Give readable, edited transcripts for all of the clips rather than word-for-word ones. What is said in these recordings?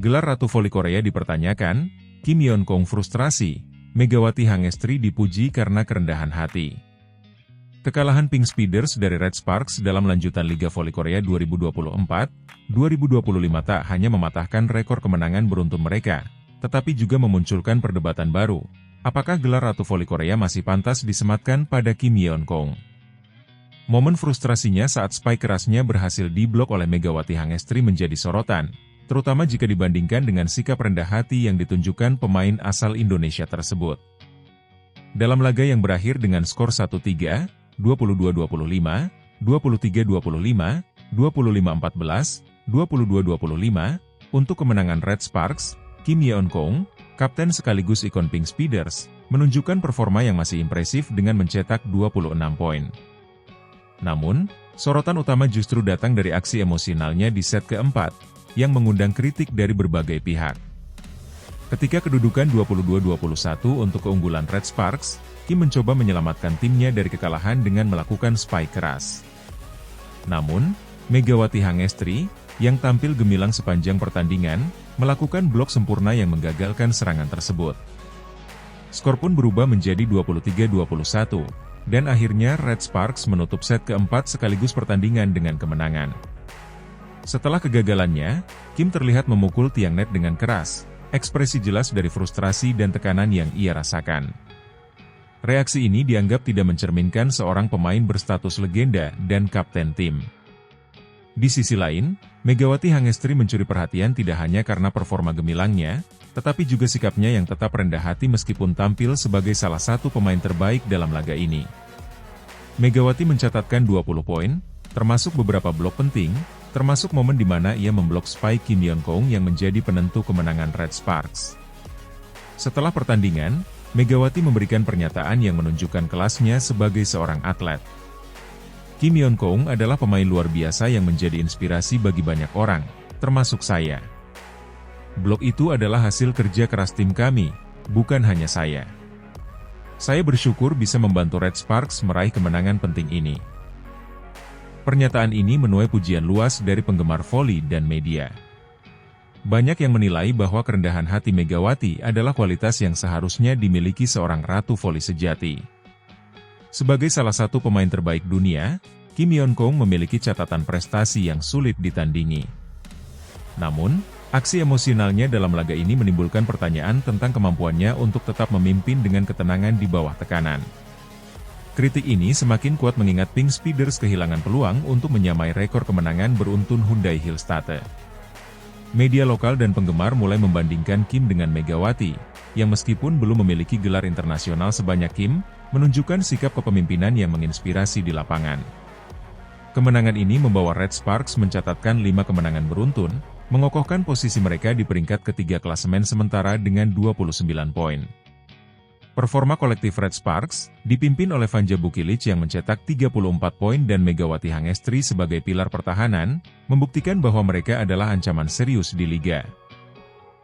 Gelar Ratu Voli Korea dipertanyakan, Kim Yeon-kong frustrasi, Megawati Hangestri dipuji karena kerendahan hati. Kekalahan Pink Speeders dari Red Sparks dalam lanjutan Liga Voli Korea 2024-2025 tak hanya mematahkan rekor kemenangan beruntun mereka, tetapi juga memunculkan perdebatan baru. Apakah gelar Ratu Voli Korea masih pantas disematkan pada Kim Yeon-kong? Momen frustrasinya saat spike kerasnya berhasil diblok oleh Megawati Hangestri menjadi sorotan, terutama jika dibandingkan dengan sikap rendah hati yang ditunjukkan pemain asal Indonesia tersebut. Dalam laga yang berakhir dengan skor 1-3, 22-25, 23-25, 25-14, 22-25, untuk kemenangan Red Sparks, Kim Yeon-kong, kapten sekaligus ikon Pink Speeders, menunjukkan performa yang masih impresif dengan mencetak 26 poin. Namun, sorotan utama justru datang dari aksi emosionalnya di set keempat, yang mengundang kritik dari berbagai pihak. Ketika kedudukan 22-21 untuk keunggulan Red Sparks, Kim mencoba menyelamatkan timnya dari kekalahan dengan melakukan spike keras. Namun, Megawati Hangestri, yang tampil gemilang sepanjang pertandingan, melakukan blok sempurna yang menggagalkan serangan tersebut. Skor pun berubah menjadi 23-21. Dan akhirnya Red Sparks menutup set keempat sekaligus pertandingan dengan kemenangan. Setelah kegagalannya, Kim terlihat memukul tiang net dengan keras, ekspresi jelas dari frustrasi dan tekanan yang ia rasakan. Reaksi ini dianggap tidak mencerminkan seorang pemain berstatus legenda dan kapten tim. Di sisi lain, Megawati Hangestri mencuri perhatian tidak hanya karena performa gemilangnya, tetapi juga sikapnya yang tetap rendah hati meskipun tampil sebagai salah satu pemain terbaik dalam laga ini. Megawati mencatatkan 20 poin, termasuk beberapa blok penting, termasuk momen di mana ia memblok spike Kim Yeon-kong yang menjadi penentu kemenangan Red Sparks. Setelah pertandingan, Megawati memberikan pernyataan yang menunjukkan kelasnya sebagai seorang atlet. Kim Yeon-kong adalah pemain luar biasa yang menjadi inspirasi bagi banyak orang, termasuk saya. Blok itu adalah hasil kerja keras tim kami, bukan hanya saya. Saya bersyukur bisa membantu Red Sparks meraih kemenangan penting ini. Pernyataan ini menuai pujian luas dari penggemar voli dan media. Banyak yang menilai bahwa kerendahan hati Megawati adalah kualitas yang seharusnya dimiliki seorang ratu voli sejati. Sebagai salah satu pemain terbaik dunia, Kim Yeon-kong memiliki catatan prestasi yang sulit ditandingi. Namun, aksi emosionalnya dalam laga ini menimbulkan pertanyaan tentang kemampuannya untuk tetap memimpin dengan ketenangan di bawah tekanan. Kritik ini semakin kuat mengingat Pink Speeders kehilangan peluang untuk menyamai rekor kemenangan beruntun Hyundai Hillstate. Media lokal dan penggemar mulai membandingkan Kim dengan Megawati, yang meskipun belum memiliki gelar internasional sebanyak Kim, menunjukkan sikap kepemimpinan yang menginspirasi di lapangan. Kemenangan ini membawa Red Sparks mencatatkan 5 kemenangan beruntun, mengokohkan posisi mereka di peringkat ketiga klasemen sementara dengan 29 poin. Performa kolektif Red Sparks, dipimpin oleh Vanja Bukilic yang mencetak 34 poin dan Megawati Hangestri sebagai pilar pertahanan, membuktikan bahwa mereka adalah ancaman serius di liga.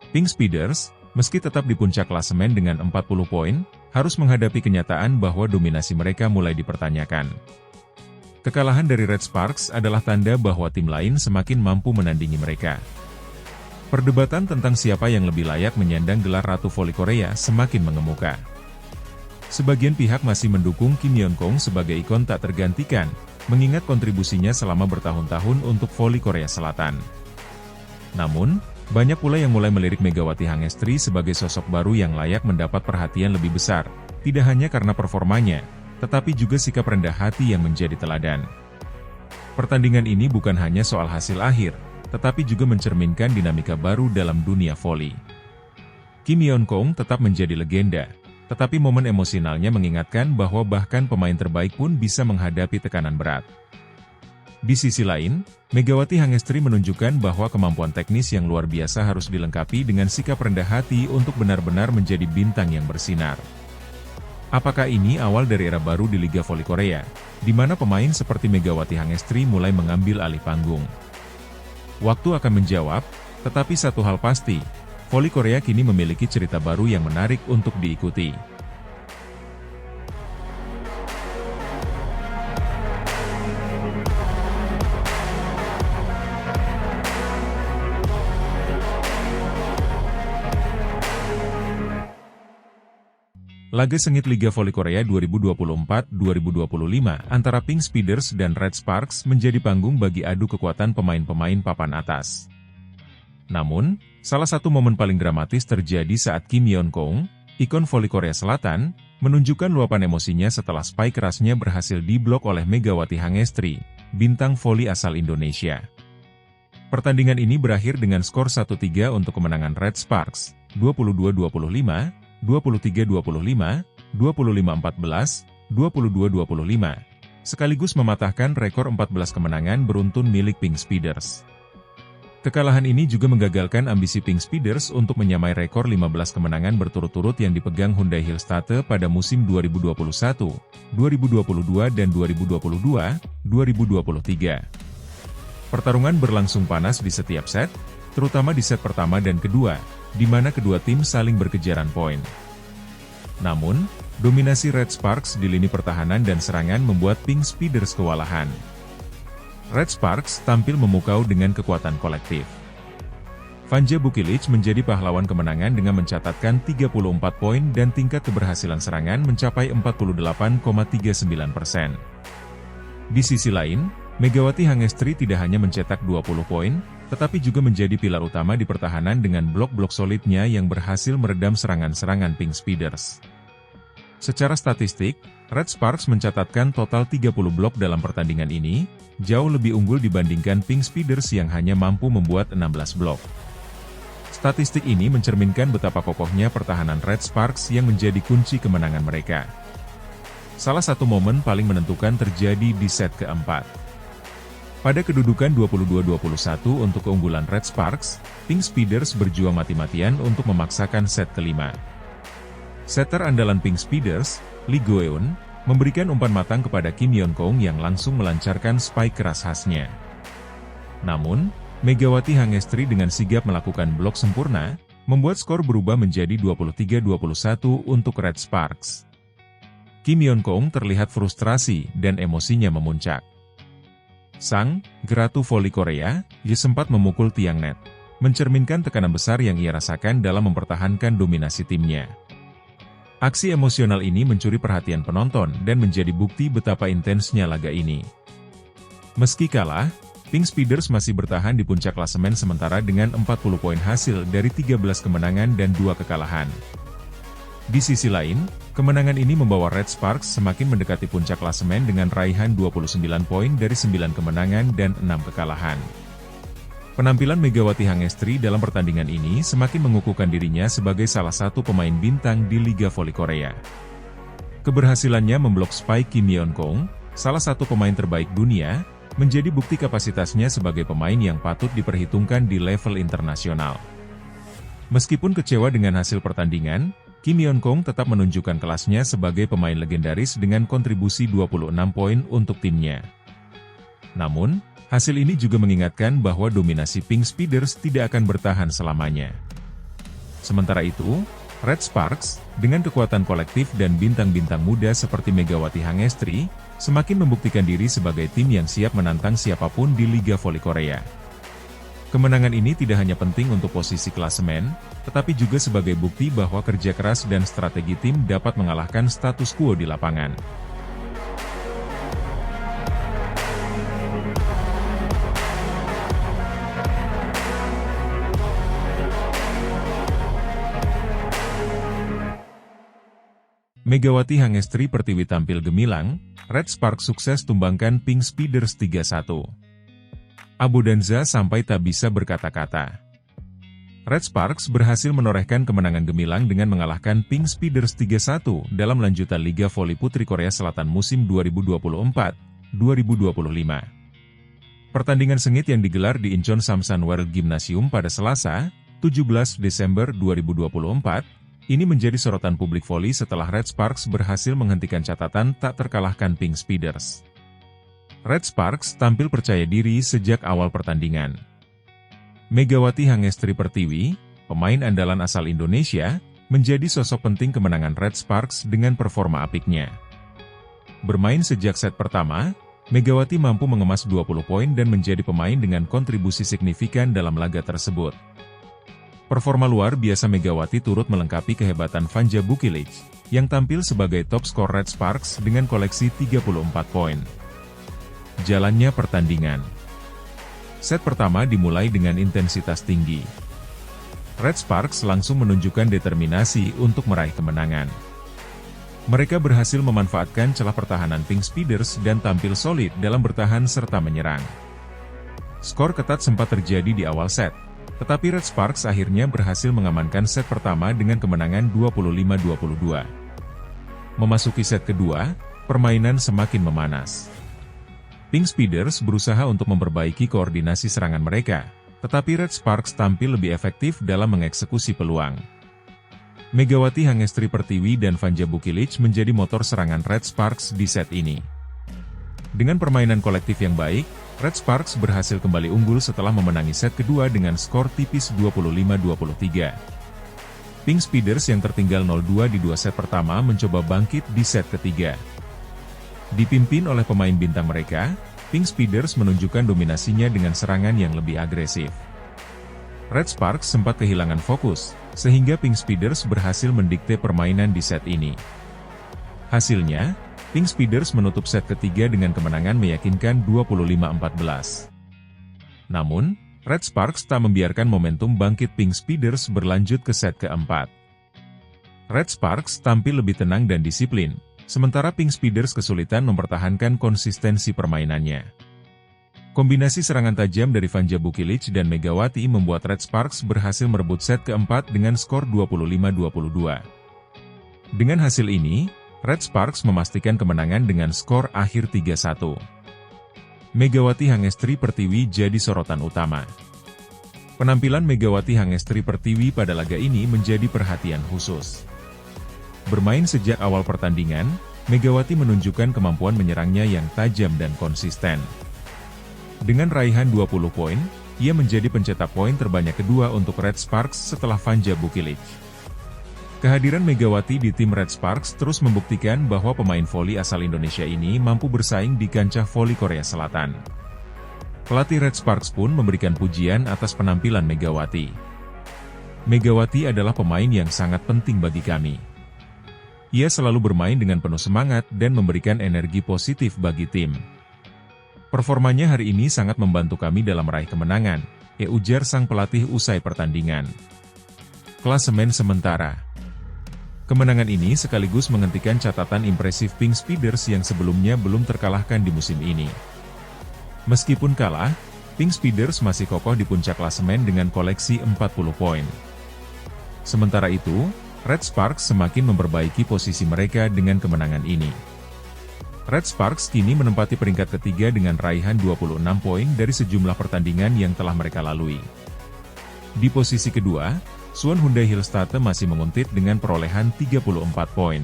Pink Speeders, meski tetap di puncak klasemen dengan 40 poin, harus menghadapi kenyataan bahwa dominasi mereka mulai dipertanyakan. Kekalahan dari Red Sparks adalah tanda bahwa tim lain semakin mampu menandingi mereka. Perdebatan tentang siapa yang lebih layak menyandang gelar Ratu Voli Korea semakin mengemuka. Sebagian pihak masih mendukung Kim Yeon-kong sebagai ikon tak tergantikan, mengingat kontribusinya selama bertahun-tahun untuk voli Korea Selatan. Namun, banyak pula yang mulai melirik Megawati Hangestri sebagai sosok baru yang layak mendapat perhatian lebih besar, tidak hanya karena performanya, tetapi juga sikap rendah hati yang menjadi teladan. Pertandingan ini bukan hanya soal hasil akhir, tetapi juga mencerminkan dinamika baru dalam dunia voli. Kim Yeon-kong tetap menjadi legenda, tetapi momen emosionalnya mengingatkan bahwa bahkan pemain terbaik pun bisa menghadapi tekanan berat. Di sisi lain, Megawati Hangestri menunjukkan bahwa kemampuan teknis yang luar biasa harus dilengkapi dengan sikap rendah hati untuk benar-benar menjadi bintang yang bersinar. Apakah ini awal dari era baru di Liga Voli Korea, di mana pemain seperti Megawati Hangestri mulai mengambil alih panggung? Waktu akan menjawab, tetapi satu hal pasti, voli Korea kini memiliki cerita baru yang menarik untuk diikuti. Laga sengit Liga Voli Korea 2024-2025 antara Pink Speeders dan Red Sparks menjadi panggung bagi adu kekuatan pemain-pemain papan atas. Namun, salah satu momen paling dramatis terjadi saat Kim Yeon-kong, ikon voli Korea Selatan, menunjukkan luapan emosinya setelah spike kerasnya berhasil diblok oleh Megawati Hangestri, bintang voli asal Indonesia. Pertandingan ini berakhir dengan skor 1-3 untuk kemenangan Red Sparks, 22-25, 23-25, 25-14, 22-25, sekaligus mematahkan rekor 14 kemenangan beruntun milik Pink Speeders. Kekalahan ini juga menggagalkan ambisi Pink Speeders untuk menyamai rekor 15 kemenangan berturut-turut yang dipegang Hyundai Hillstate pada musim 2021, 2022 dan 2022-2023. Pertarungan berlangsung panas di setiap set, terutama di set pertama dan kedua, di mana kedua tim saling berkejaran poin. Namun, dominasi Red Sparks di lini pertahanan dan serangan membuat Pink Speeders kewalahan. Red Sparks tampil memukau dengan kekuatan kolektif. Vanja Bukilic menjadi pahlawan kemenangan dengan mencatatkan 34 poin dan tingkat keberhasilan serangan mencapai 48,39%. Di sisi lain, Megawati Hangestri tidak hanya mencetak 20 poin, tetapi juga menjadi pilar utama di pertahanan dengan blok-blok solidnya yang berhasil meredam serangan-serangan Pink Speeders. Secara statistik, Red Sparks mencatatkan total 30 blok dalam pertandingan ini, jauh lebih unggul dibandingkan Pink Speeders yang hanya mampu membuat 16 blok. Statistik ini mencerminkan betapa kokohnya pertahanan Red Sparks yang menjadi kunci kemenangan mereka. Salah satu momen paling menentukan terjadi di set keempat. Pada kedudukan 22-21 untuk keunggulan Red Sparks, Pink Speeders berjuang mati-matian untuk memaksakan set kelima. Setter andalan Pink Speeders, Lee Go-eun, memberikan umpan matang kepada Kim Yeon-kong yang langsung melancarkan spike keras khasnya. Namun, Megawati Hangestri dengan sigap melakukan blok sempurna, membuat skor berubah menjadi 23-21 untuk Red Sparks. Kim Yeon-kong terlihat frustrasi dan emosinya memuncak. Sang Geratu Voli Korea, Ye sempat memukul tiang net, mencerminkan tekanan besar yang ia rasakan dalam mempertahankan dominasi timnya. Aksi emosional ini mencuri perhatian penonton dan menjadi bukti betapa intensnya laga ini. Meski kalah, Pink Speeders masih bertahan di puncak klasemen sementara dengan 40 poin hasil dari 13 kemenangan dan 2 kekalahan. Di sisi lain, kemenangan ini membawa Red Sparks semakin mendekati puncak klasemen dengan raihan 29 poin dari 9 kemenangan dan 6 kekalahan. Penampilan Megawati Hangestri dalam pertandingan ini semakin mengukuhkan dirinya sebagai salah satu pemain bintang di Liga Voli Korea. Keberhasilannya memblok spike Kim Yeon-kong, salah satu pemain terbaik dunia, menjadi bukti kapasitasnya sebagai pemain yang patut diperhitungkan di level internasional. Meskipun kecewa dengan hasil pertandingan, Kim Yeon-kong tetap menunjukkan kelasnya sebagai pemain legendaris dengan kontribusi 26 poin untuk timnya. Namun, hasil ini juga mengingatkan bahwa dominasi Pink Speeders tidak akan bertahan selamanya. Sementara itu, Red Sparks, dengan kekuatan kolektif dan bintang-bintang muda seperti Megawati Hangestri, semakin membuktikan diri sebagai tim yang siap menantang siapapun di Liga Voli Korea. Kemenangan ini tidak hanya penting untuk posisi klasemen, tetapi juga sebagai bukti bahwa kerja keras dan strategi tim dapat mengalahkan status quo di lapangan. Megawati Hangestri Pertiwi tampil gemilang, Red Sparks sukses tumbangkan Pink Speeders 3-1. Abu Danza sampai tak bisa berkata-kata. Red Sparks berhasil menorehkan kemenangan gemilang dengan mengalahkan Pink Speeders 3-1 dalam lanjutan Liga Voli Putri Korea Selatan musim 2024-2025. Pertandingan sengit yang digelar di Incheon Samsan World Gymnasium pada Selasa, 17 Desember 2024, ini menjadi sorotan publik voli setelah Red Sparks berhasil menghentikan catatan tak terkalahkan Pink Speeders. Red Sparks tampil percaya diri sejak awal pertandingan. Megawati Hangestri Pertiwi, pemain andalan asal Indonesia, menjadi sosok penting kemenangan Red Sparks dengan performa apiknya. Bermain sejak set pertama, Megawati mampu mengemas 20 poin dan menjadi pemain dengan kontribusi signifikan dalam laga tersebut. Performa luar biasa Megawati turut melengkapi kehebatan Vanja Bukilic, yang tampil sebagai top skor Red Sparks dengan koleksi 34 poin. Jalannya pertandingan. Set pertama dimulai dengan intensitas tinggi. Red Sparks langsung menunjukkan determinasi untuk meraih kemenangan. Mereka berhasil memanfaatkan celah pertahanan Pink Speeders dan tampil solid dalam bertahan serta menyerang. Skor ketat sempat terjadi di awal set, tetapi Red Sparks akhirnya berhasil mengamankan set pertama dengan kemenangan 25-22. Memasuki set kedua, permainan semakin memanas. Pink Speeders berusaha untuk memperbaiki koordinasi serangan mereka, tetapi Red Sparks tampil lebih efektif dalam mengeksekusi peluang. Megawati Hangestri Pertiwi dan Vanja Bukilic menjadi motor serangan Red Sparks di set ini. Dengan permainan kolektif yang baik, Red Sparks berhasil kembali unggul setelah memenangi set kedua dengan skor tipis 25-23. Pink Speeders yang tertinggal 0-2 di dua set pertama mencoba bangkit di set ketiga. Dipimpin oleh pemain bintang mereka, Pink Speeders menunjukkan dominasinya dengan serangan yang lebih agresif. Red Sparks sempat kehilangan fokus, sehingga Pink Speeders berhasil mendikte permainan di set ini. Hasilnya, Pink Speeders menutup set ketiga dengan kemenangan meyakinkan 25-14. Namun, Red Sparks tak membiarkan momentum bangkit Pink Speeders berlanjut ke set keempat. Red Sparks tampil lebih tenang dan disiplin, sementara Pink Speeders kesulitan mempertahankan konsistensi permainannya. Kombinasi serangan tajam dari Vanja Bukilic dan Megawati membuat Red Sparks berhasil merebut set keempat dengan skor 25-22. Dengan hasil ini, Red Sparks memastikan kemenangan dengan skor akhir 3-1. Megawati Hangestri Pertiwi jadi sorotan utama. Penampilan Megawati Hangestri Pertiwi pada laga ini menjadi perhatian khusus. Bermain sejak awal pertandingan, Megawati menunjukkan kemampuan menyerangnya yang tajam dan konsisten. Dengan raihan 20 poin, ia menjadi pencetak poin terbanyak kedua untuk Red Sparks setelah Vanja Bukilic. Kehadiran Megawati di tim Red Sparks terus membuktikan bahwa pemain voli asal Indonesia ini mampu bersaing di kancah voli Korea Selatan. Pelatih Red Sparks pun memberikan pujian atas penampilan Megawati. Megawati adalah pemain yang sangat penting bagi kami. Ia selalu bermain dengan penuh semangat dan memberikan energi positif bagi tim. Performanya hari ini sangat membantu kami dalam meraih kemenangan, ujar sang pelatih usai pertandingan. Klasemen sementara. Kemenangan ini sekaligus menghentikan catatan impresif Pink Speeders yang sebelumnya belum terkalahkan di musim ini. Meskipun kalah, Pink Speeders masih kokoh di puncak klasemen dengan koleksi 40 poin. Sementara itu, Red Sparks semakin memperbaiki posisi mereka dengan kemenangan ini. Red Sparks kini menempati peringkat ketiga dengan raihan 26 poin dari sejumlah pertandingan yang telah mereka lalui. Di posisi kedua, Suwon Hyundai Hillstate masih menguntit dengan perolehan 34 poin.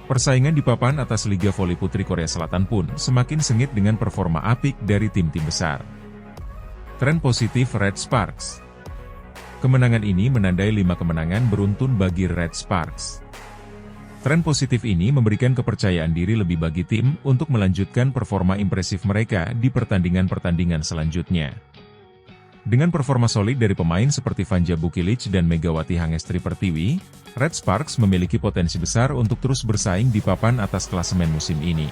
Persaingan di papan atas Liga Voli Putri Korea Selatan pun semakin sengit dengan performa apik dari tim-tim besar. Tren positif Red Sparks. Kemenangan ini menandai 5 kemenangan beruntun bagi Red Sparks. Tren positif ini memberikan kepercayaan diri lebih bagi tim untuk melanjutkan performa impresif mereka di pertandingan-pertandingan selanjutnya. Dengan performa solid dari pemain seperti Vanja Bukilic dan Megawati Hangestri Pertiwi, Red Sparks memiliki potensi besar untuk terus bersaing di papan atas klasemen musim ini.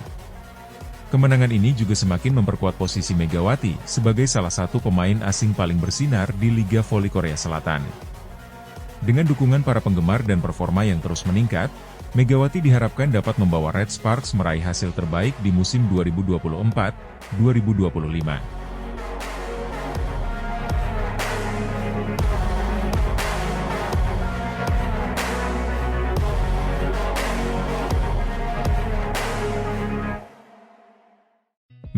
Kemenangan ini juga semakin memperkuat posisi Megawati sebagai salah satu pemain asing paling bersinar di Liga Voli Korea Selatan. Dengan dukungan para penggemar dan performa yang terus meningkat, Megawati diharapkan dapat membawa Red Sparks meraih hasil terbaik di musim 2024-2025.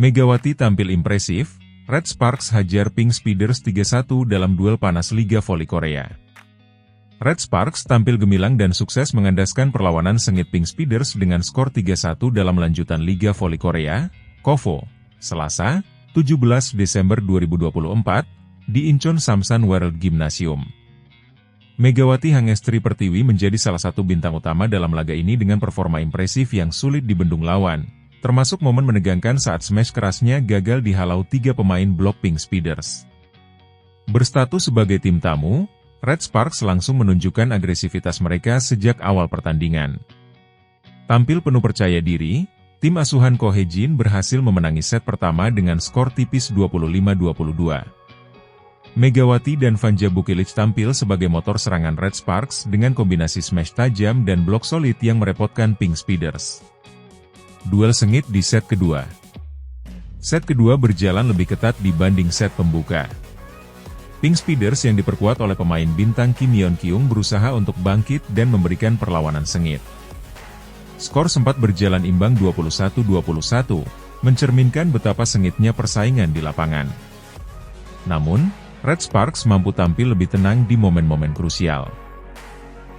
Megawati tampil impresif, Red Sparks hajar Pink Speeders 3-1 dalam duel panas Liga Voli Korea. Red Sparks tampil gemilang dan sukses mengandaskan perlawanan sengit Pink Speeders dengan skor 3-1 dalam lanjutan Liga Voli Korea, KOVO, Selasa, 17 Desember 2024, di Incheon Samsan World Gymnasium. Megawati Hangestri Pertiwi menjadi salah satu bintang utama dalam laga ini dengan performa impresif yang sulit dibendung lawan, termasuk momen menegangkan saat smash kerasnya gagal dihalau 3 pemain blok Pink Speeders. Berstatus sebagai tim tamu, Red Sparks langsung menunjukkan agresivitas mereka sejak awal pertandingan. Tampil penuh percaya diri, tim asuhan Ko Hee-jin berhasil memenangi set pertama dengan skor tipis 25-22. Megawati dan Vanja Bukilic tampil sebagai motor serangan Red Sparks dengan kombinasi smash tajam dan blok solid yang merepotkan Pink Speeders. Duel sengit di set kedua. Set kedua berjalan lebih ketat dibanding set pembuka. Pink Speeders yang diperkuat oleh pemain bintang Kim Yeon-kyung berusaha untuk bangkit dan memberikan perlawanan sengit. Skor sempat berjalan imbang 21-21, mencerminkan betapa sengitnya persaingan di lapangan. Namun, Red Sparks mampu tampil lebih tenang di momen-momen krusial.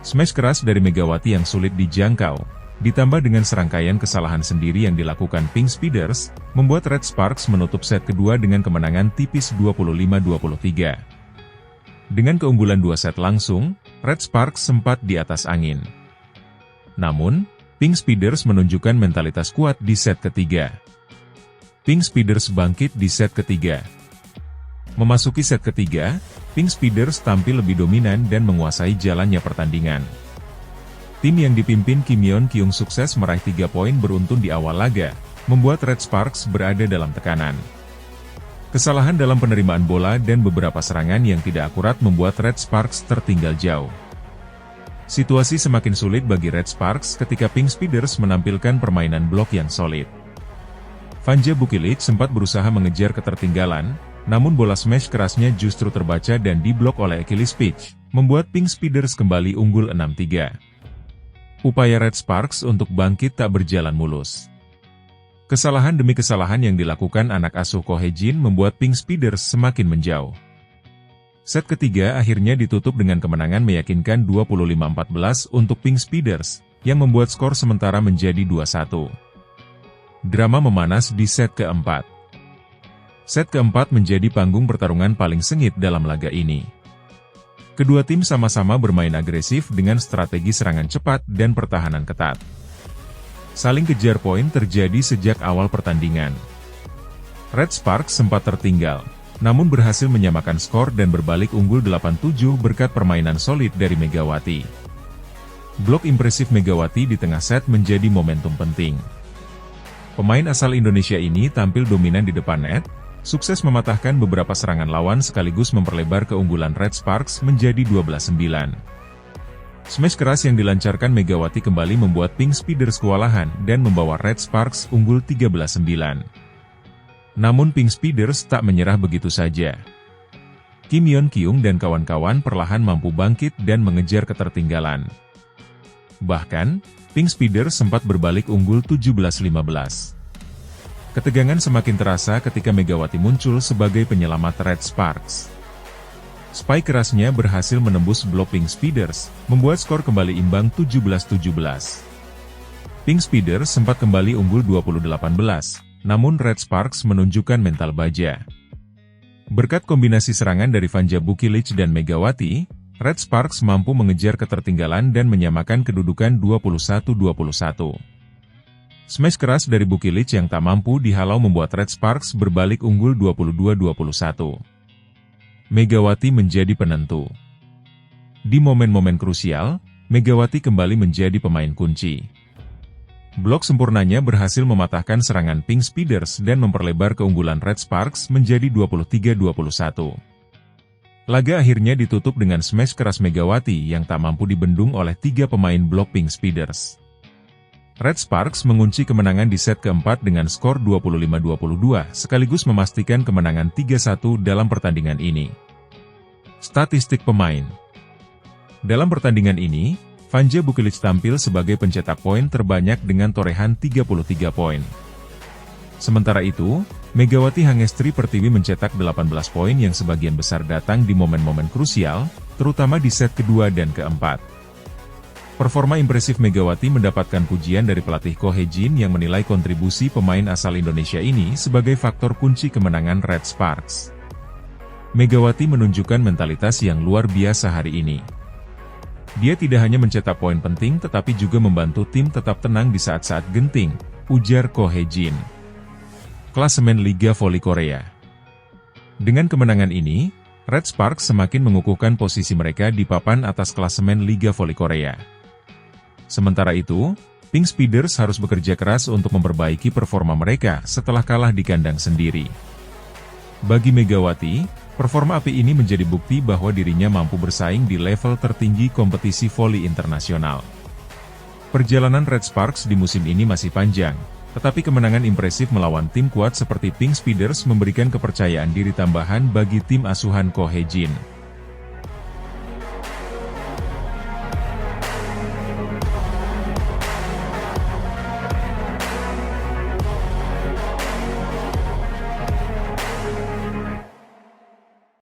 Smash keras dari Megawati yang sulit dijangkau, ditambah dengan serangkaian kesalahan sendiri yang dilakukan Pink Speeders, membuat Red Sparks menutup set kedua dengan kemenangan tipis 25-23. Dengan keunggulan 2 set langsung, Red Sparks sempat di atas angin. Namun, Pink Speeders menunjukkan mentalitas kuat di set ketiga. Pink Speeders bangkit di set ketiga. Memasuki set ketiga, Pink Speeders tampil lebih dominan dan menguasai jalannya pertandingan. Tim yang dipimpin Kim Yeon-kyung sukses meraih 3 poin beruntun di awal laga, membuat Red Sparks berada dalam tekanan. Kesalahan dalam penerimaan bola dan beberapa serangan yang tidak akurat membuat Red Sparks tertinggal jauh. Situasi semakin sulit bagi Red Sparks ketika Pink Speeders menampilkan permainan blok yang solid. Vanja Bukilic sempat berusaha mengejar ketertinggalan, namun bola smash kerasnya justru terbaca dan diblok oleh Achilles Peach, membuat Pink Speeders kembali unggul 6-3. Upaya Red Sparks untuk bangkit tak berjalan mulus. Kesalahan demi kesalahan yang dilakukan anak asuh Ko Hee-jin membuat Pink Speeders semakin menjauh. Set ketiga akhirnya ditutup dengan kemenangan meyakinkan 25-14 untuk Pink Speeders, yang membuat skor sementara menjadi 2-1. Drama memanas di set keempat. Set keempat menjadi panggung pertarungan paling sengit dalam laga ini. Kedua tim sama-sama bermain agresif dengan strategi serangan cepat dan pertahanan ketat. Saling kejar poin terjadi sejak awal pertandingan. Red Sparks sempat tertinggal, namun berhasil menyamakan skor dan berbalik unggul 8-7 berkat permainan solid dari Megawati. Blok impresif Megawati di tengah set menjadi momentum penting. Pemain asal Indonesia ini tampil dominan di depan net, sukses mematahkan beberapa serangan lawan sekaligus memperlebar keunggulan Red Sparks menjadi 12-9. Smash keras yang dilancarkan Megawati kembali membuat Pink Speeders kewalahan dan membawa Red Sparks unggul 13-9. Namun Pink Speeders tak menyerah begitu saja. Kim Yeon-kyung dan kawan-kawan perlahan mampu bangkit dan mengejar ketertinggalan. Bahkan, Pink Speeders sempat berbalik unggul 17-15. Ketegangan semakin terasa ketika Megawati muncul sebagai penyelamat Red Sparks. Spike kerasnya berhasil menembus blok Pink Speeders, membuat skor kembali imbang 17-17. Pink Speeders sempat kembali unggul 20-18, namun Red Sparks menunjukkan mental baja. Berkat kombinasi serangan dari Vanja Bukilic dan Megawati, Red Sparks mampu mengejar ketertinggalan dan menyamakan kedudukan 21-21. Smash keras dari Bukilic yang tak mampu dihalau membuat Red Sparks berbalik unggul 22-21. Megawati menjadi penentu. Di momen-momen krusial, Megawati kembali menjadi pemain kunci. Blok sempurnanya berhasil mematahkan serangan Pink Speeders dan memperlebar keunggulan Red Sparks menjadi 23-21. Laga akhirnya ditutup dengan smash keras Megawati yang tak mampu dibendung oleh 3 pemain blok Pink Speeders. Red Sparks mengunci kemenangan di set keempat dengan skor 25-22 sekaligus memastikan kemenangan 3-1 dalam pertandingan ini. Statistik pemain. Dalam pertandingan ini, Vanja Bukilic tampil sebagai pencetak poin terbanyak dengan torehan 33 poin. Sementara itu, Megawati Hangestri Pertiwi mencetak 18 poin yang sebagian besar datang di momen-momen krusial, terutama di set kedua dan keempat. Performa impresif Megawati mendapatkan pujian dari pelatih Ko Hee-jin yang menilai kontribusi pemain asal Indonesia ini sebagai faktor kunci kemenangan Red Sparks. Megawati menunjukkan mentalitas yang luar biasa hari ini. Dia tidak hanya mencetak poin penting tetapi juga membantu tim tetap tenang di saat-saat genting, ujar Ko Hee-jin. Klasemen Liga Voli Korea. Dengan kemenangan ini, Red Sparks semakin mengukuhkan posisi mereka di papan atas klasemen Liga Voli Korea. Sementara itu, Pink Speeders harus bekerja keras untuk memperbaiki performa mereka setelah kalah di kandang sendiri. Bagi Megawati, performa api ini menjadi bukti bahwa dirinya mampu bersaing di level tertinggi kompetisi voli internasional. Perjalanan Red Sparks di musim ini masih panjang, tetapi kemenangan impresif melawan tim kuat seperti Pink Speeders memberikan kepercayaan diri tambahan bagi tim asuhan Ko Hae-jin.